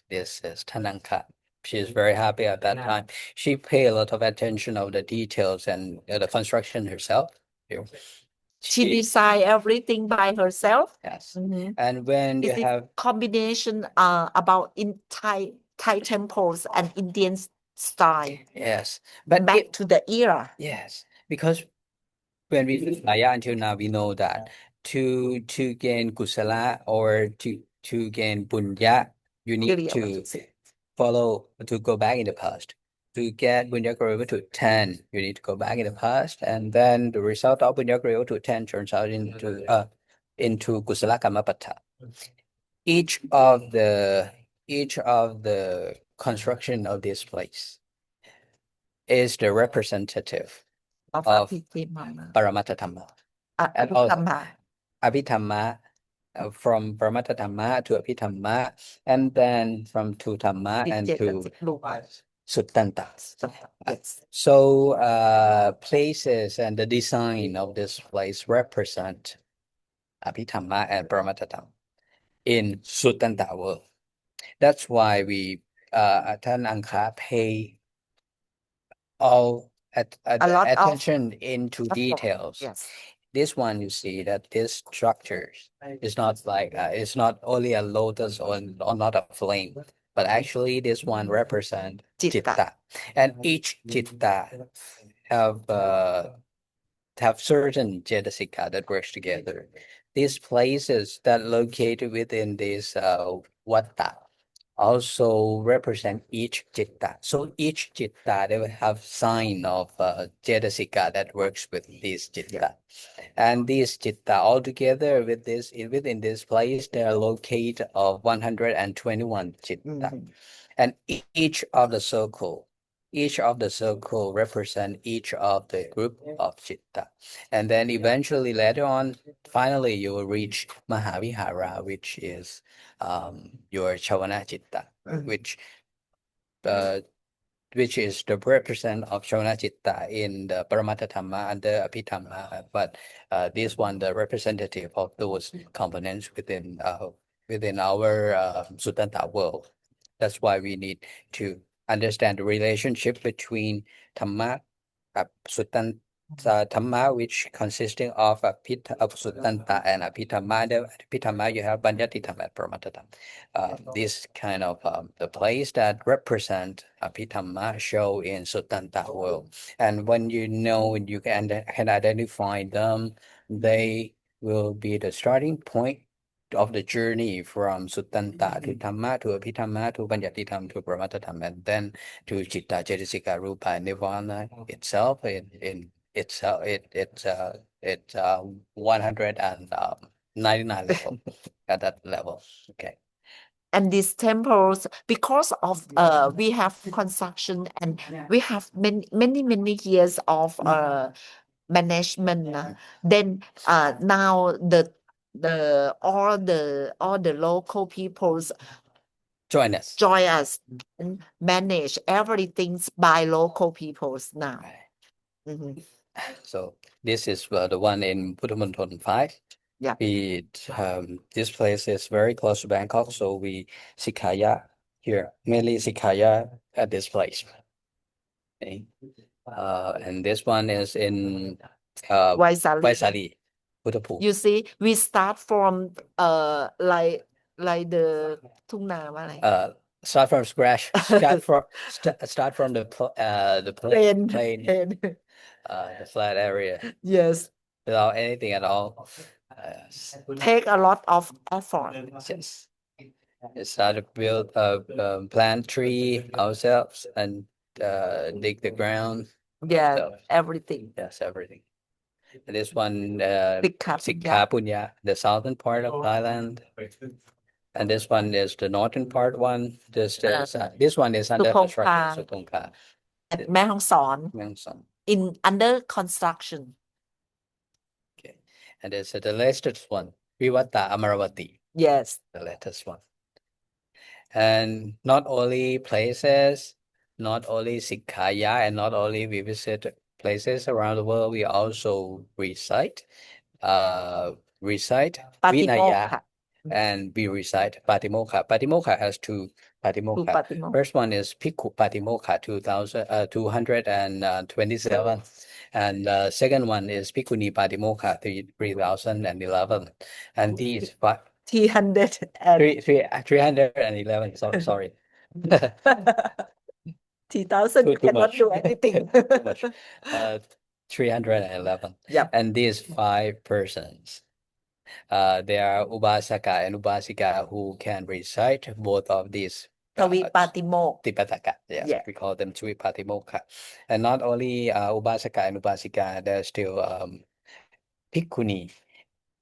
This is Tananka. She is very happy at that time. She paid a lot of attention of the details and the construction herself. She designed everything by herself. Yes. Mhm. And when you Is it have combination about in Thai temples and Indian style yes, but back to the era. yes, because when we do Maya until now, we know that to gain kusala or to gain punya, you need to go back in the past. To get Bunyagariva to 10, you need to go back in the past, and then the result of Bunyagariva to 10 turns out into kusala kamapata. Each of the construction of this place is the representative of Paramatta Dhamma. And also Abhidhamma, from Paramatta Dhamma to Abhidhamma, and then from to Dhamma and to Suttanta. Yes. So places and the design of this place represent Abhidhamma and Paramatta Dhamma in Suttanta world. That's why we Tan Angka pay all A lot of attention into details. Yes. This one, you see that this structure is not like it's not only a lotus or not a flame, but actually this one represent citta, and each citta have certain cetasika that works together. These places that located within this vatta also represent each citta. So each citta, they will have sign of cetasika that works with this citta. And these citta altogether within this place, they are located of 121 citta. And each of the circle represent each of the group of citta. And then eventually later on, finally you will reach Mahavihara, which is your Chavana citta, which is the represent of Chavana citta in the Paramatta Dhamma and the Abhidhamma, but this one the representative of those components within our Suttanta world. That's why we need to understand the relationship between Dhamma, Dhamma which consisting of Suttanta and Abhidhamma. The Abhidhamma you have Banyatitham and Paramattitham. This kind of the place that represent Abhidhamma show in Suttanta world. And when you know you can identify them, they will be the starting point of the journey from Suttanta to Dhamma to Abhidhamma to Banyatitham to Paramattitham and then to Citta Cetasika Rupa Nirvana itself in it's 199 level at that level. Okay. And these temples, because of we have construction and we have many years of management, then now all the local peoples Join us. and manage everything by local peoples now. Mhm. So this is the one in Buddhamanton 5. Yeah. This place is very close to Bangkok, so we Sikaya here, mainly Sikaya at this place. Okay. And this one is in Vaisali. Vaisali, Buddhapur. You see, we start from like the Thung Naว่าอะไร Start from scratch. Start from the plain, the flat area Yes, without anything at all. take a lot of effort. Yes. It started to build plant tree ourselves and dig the ground. Yeah, So, everything. yes, everything. And this one, Sikha Sikha Punya, the southern part of Thailand. And this one is the northern part one. This one is under construction. Sutongka. At แม่ฮ่องสอน Myeongseong. in under construction. Okay. And there's the latest one, Vivatta Amaravati, Yes, the latest one. And not only places, not only Sikhaya, and not only we visit places around the world, we also recite Vinaya ปาติโมกข์ and we recite Patimokkha. Patimokkha has two Patimokkha. Patimokkha. First one is Bhikkhu Patimokkha 227, and second one is Bhikkhuni Patimokkha 3011. And these 300 and 311. Sorry. 3,000 Too cannot much. do anything. Too much. 311. Yep. And these 5 persons, they are Ubasaka and Ubasika who can recite both of these ทวิปาติโมกข์ Tipitaka. Yes, Yeah. we call them Twipatimokkha. And not only Ubasaka and Ubasika, there's still Bhikkhuni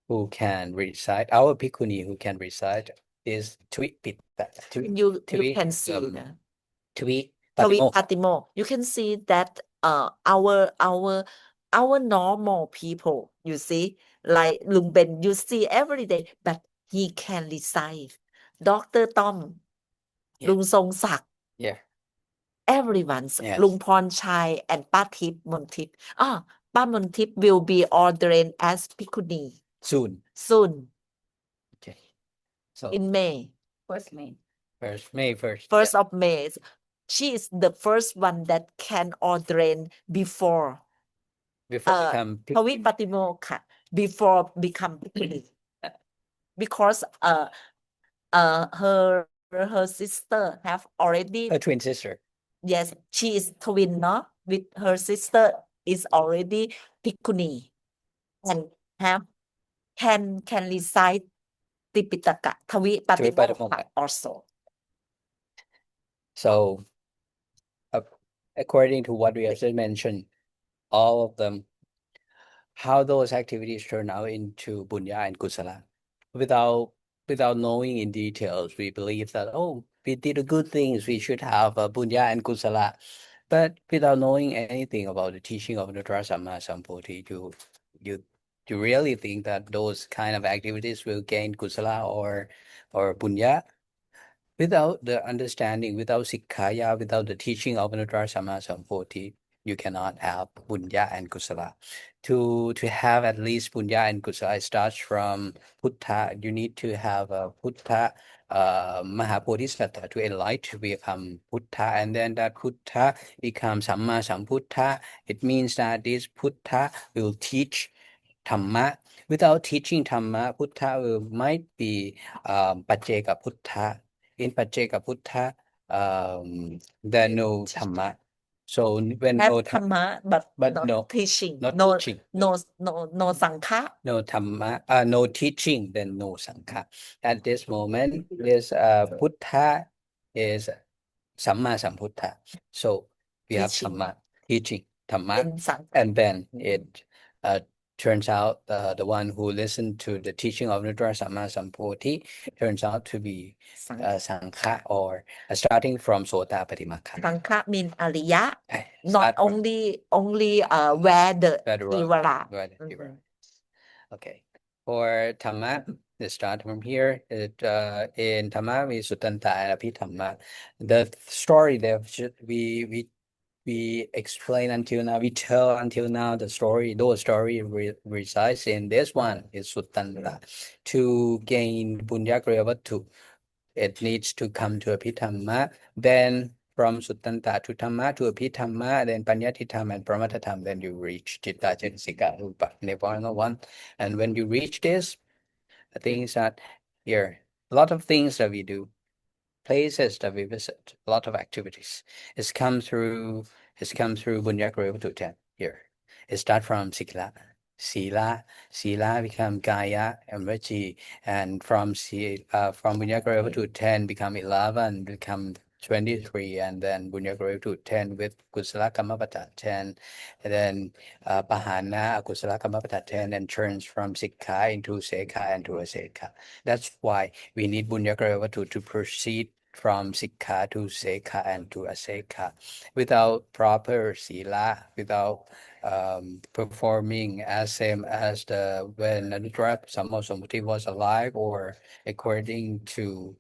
who can recite. Our Bhikkhuni who can recite is Twipitaka. You can see that. Twi ทวิ Patimokkha. ปาติโมกข์ you can see that our normal people, you see, like ลุงเบน you see every day, but he can recite. Dr. Tom, Yeah. ลุงทรงศักดิ์ Yeah. everyone's Yes. ลุงพรชัย and ป้าทิพย์มนทิพย์ป้ามนทิพย์ will be ordained as Bhikkhuni soon Okay. So in May. May 1st. First of May. She is the first one that can ordain before Before become ทวิปาติโมกข์ before become Bhikkhuni. Because her sister have already a twin sister. yes, she is twin, no? With her sister is already Bhikkhuni and have can recite Tipitaka, Thavi Patimokkha also. So according to what we have just mentioned, all of them, how those activities turn out into bunya and kusala. Without knowing in details, we believe that, we did a good things, we should have a bunya and kusala. But without knowing anything about the teaching of the Samma Sambuddhi, you really think that those kind of activities will gain kusala or bunya? Without the understanding, without sikkaya, without the teaching of the Samma Sambuddhi, you cannot have bunya and kusala. To have at least bunya and kusala, it starts from Buddha. You need to have a Buddha Mahapodhisattva to enlighten to become Buddha, and then that Buddha becomes Samma Sambuddha. It means that this Buddha will teach Dhamma. Without teaching Dhamma, Buddha might be Pajjeka Buddha. In Pajjeka Buddha, there no Dhamma. So when have no Dhamma but not no teaching, not no teaching, no Sangha. no Dhamma, no teaching, then no Sangha. At this moment, this Buddha is Samma Sambuddha. So we have Teaching. Dhamma, teaching Dhamma, Then Sangha. and then it turns out the one who listened to the teaching of Nuttara Samma Sambuddhi turns out to be Sangha, or starting from Sotapatti Magga. Sangha means Ariya, Start not from only where the where the road- Tivara. where the Tivara. Okay. For Dhamma, let's start from here. In Dhamma, we Suttanta and Abhidhamma. The story that we explain until now, we tell until now, the story, those story resides in this one, is Suttanta. To gain Punyakriya Vattu, it needs to come to Abhidhamma. Then from Suttanta to Dhamma to Abhidhamma, then Panyatitham and Pramatatham, then you reach Citta, Cetasika, Rupa, Nirvana one. And when you reach this, the things that here, a lot of things that we do, places that we visit, a lot of activities. It's come through Bunyakriya Vattu 10 here. It starts from Sila become Gaya and Vachi, and from Bunyakriya Vattu 10 become 11, become 23, and then Bunyakriya Vattu 10 with Kusala Kamapata 10, and then Pahana Kusala Kamapata 10, and turns from Sikha into Sekha and to Asekha. That's why we need Bunyakriya Vattu to proceed from Sikha to Sekha and to Asekha. Without proper Sila, without performing as same as when Nuttara Samma Sambuddhi was alive, or according to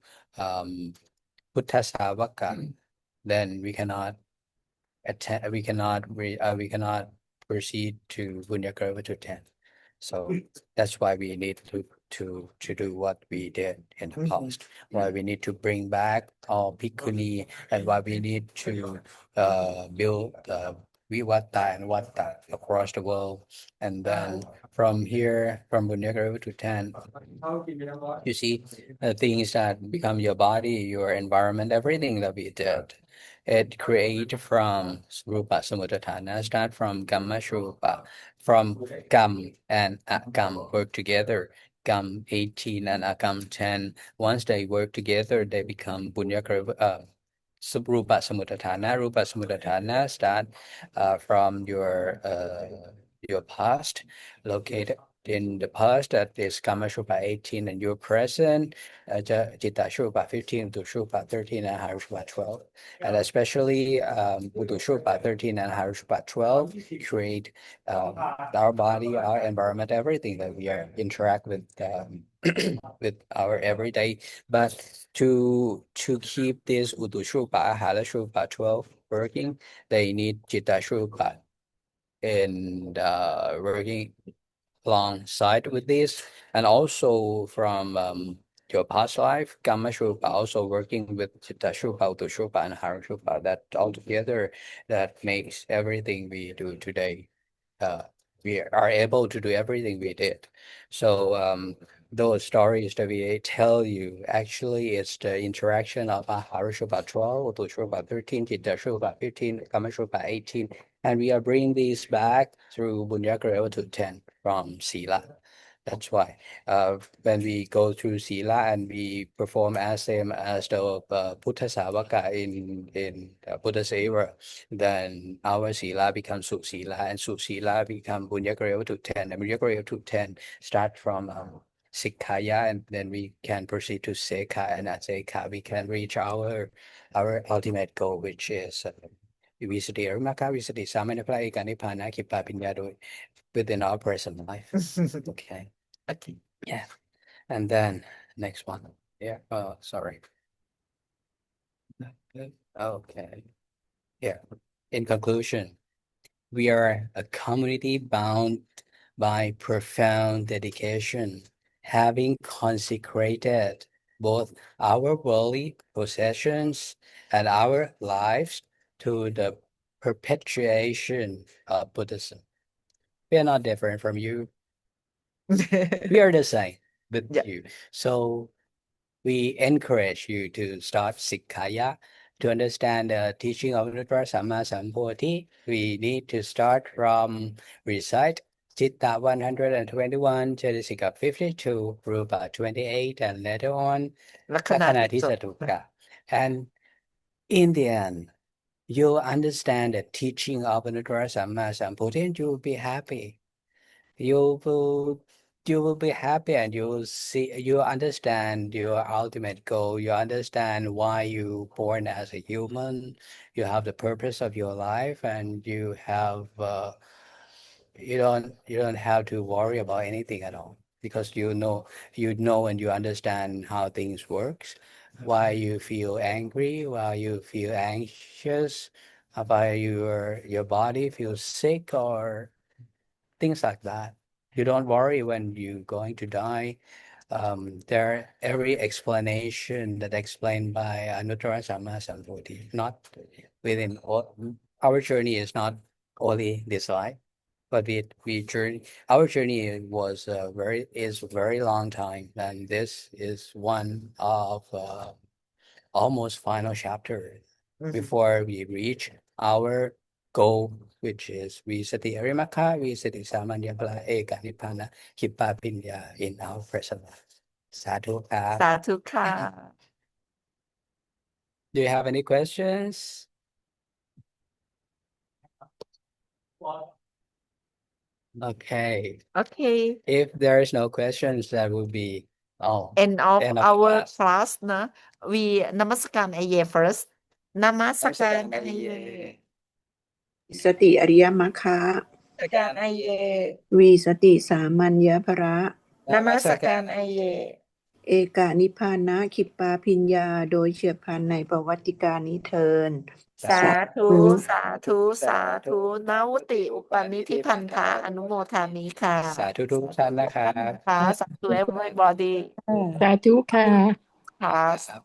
Buddha Savaka, then we cannot attend, we cannot proceed to Bunyakriya Vattu 10. So that's why we need to do what we did in the past. Why we need to bring back all bhikkhuni, and why we need to build Vivatta and Vatta across the world. And then from here, from Bunyakriya to 10, you see things that become your body, your environment, everything that we did. It create from Rupa Samudana, start from Gamma Shrupa, from Gam and Agam work together. Gam 18 and Agam 10. Once they work together, they become Bunyakriya. Rupa Samudana. Rupa Samudana start from your past, located in the past, that is Kama Shrupa 18, and your present, Citta Shrupa 15, Utu Shrupa 13, and Hara Shrupa 12. And especially Utu Shrupa 13 and Hara Shrupa 12 create our body, our environment, everything that we are interact with with our everyday. But to keep this Utu Shrupa, Hara Shrupa 12 working, they need Citta Shrupa in working alongside with this. And also from your past life, Gamma Shrupa also working with Chitta Shrupa, Utu Shrupa, and Hara Shrupa. That altogether, that makes everything we do today. We are able to do everything we did. So those stories that we tell you, actually it's the interaction of Hara Shrupa 12, Utu Shrupa 13, Chitta Shrupa 15, Gamma Shrupa 18. And we are bringing these back through Bunyakriya to 10 from Sila. That's why when we go through Sila and we perform as same as the Buddha Savaka in Buddha's era, then our Sila becomes Susila, and Susila become Bunyakriya to 10. And Bunyakriya to 10 start from Sikhaya, and then we can proceed to Sekha, and at Sekha we can reach our ultimate goal, which is Visati Arumaka, Visati Samanapla, Ekanipana, Kipa Pinyado within our present life. Okay. Okay. Yeah. And then next one. Yeah. Sorry. Okay. Yeah. In conclusion, we are a community bound by profound dedication, having consecrated both our worldly possessions and our lives to the perpetuation of Buddhism. We are not different from you. We are the same with Yeah. you. So we encourage you to start Sikkaya. To understand the teaching of Nuttara Samma Sambuddhi, we need to start from recite Citta 121, Cetasika 52, Rupa 28, and later on ลักษณะที่จบ Lakkhana And in the end, you'll understand the teaching of Nuttara Samma Sambuddhi and you will be happy. You will you will be happy and you will see you understand your ultimate goal. You understand why you born as a human. You have the purpose of your life and you have you don't have to worry about anything at all because you know and you understand how things works, why you feel angry, why you feel anxious, why your body feels sick or things like that. You don't worry when you're going to die. There every explanation that explained by Anuttara Samma Sambuddhi, not within our journey is not only this life, but our journey was is a very long time, and this is one of almost final chapter before we reach our goal, which is Visati Arimaka, Visati Samanya Pala Eka Nibbana Kippa Pinya in our present life. Sadhu ครับ สาธุค่ะ Do you have any questions? Okay. Okay. If there is no questions, that will be all. End of End of our class. class นะ we นมัสการไอเย first นมัสการไอเย สติอริยมรรคะ การไอเย วีสติสามัญญภระ นมัสการไอเย เอกานิพพานะขิปปาพิญญาโดยเฉียบพลันในประวัติการนี้เทิน สาธุสาธุสาธุนาวุติอุปนิธิพันธาอนุโมทามิค่ะ สาธุทุกท่านนะครับ ค่ะสาธุ everybody สาธุค่ะ ค่ะ ครับ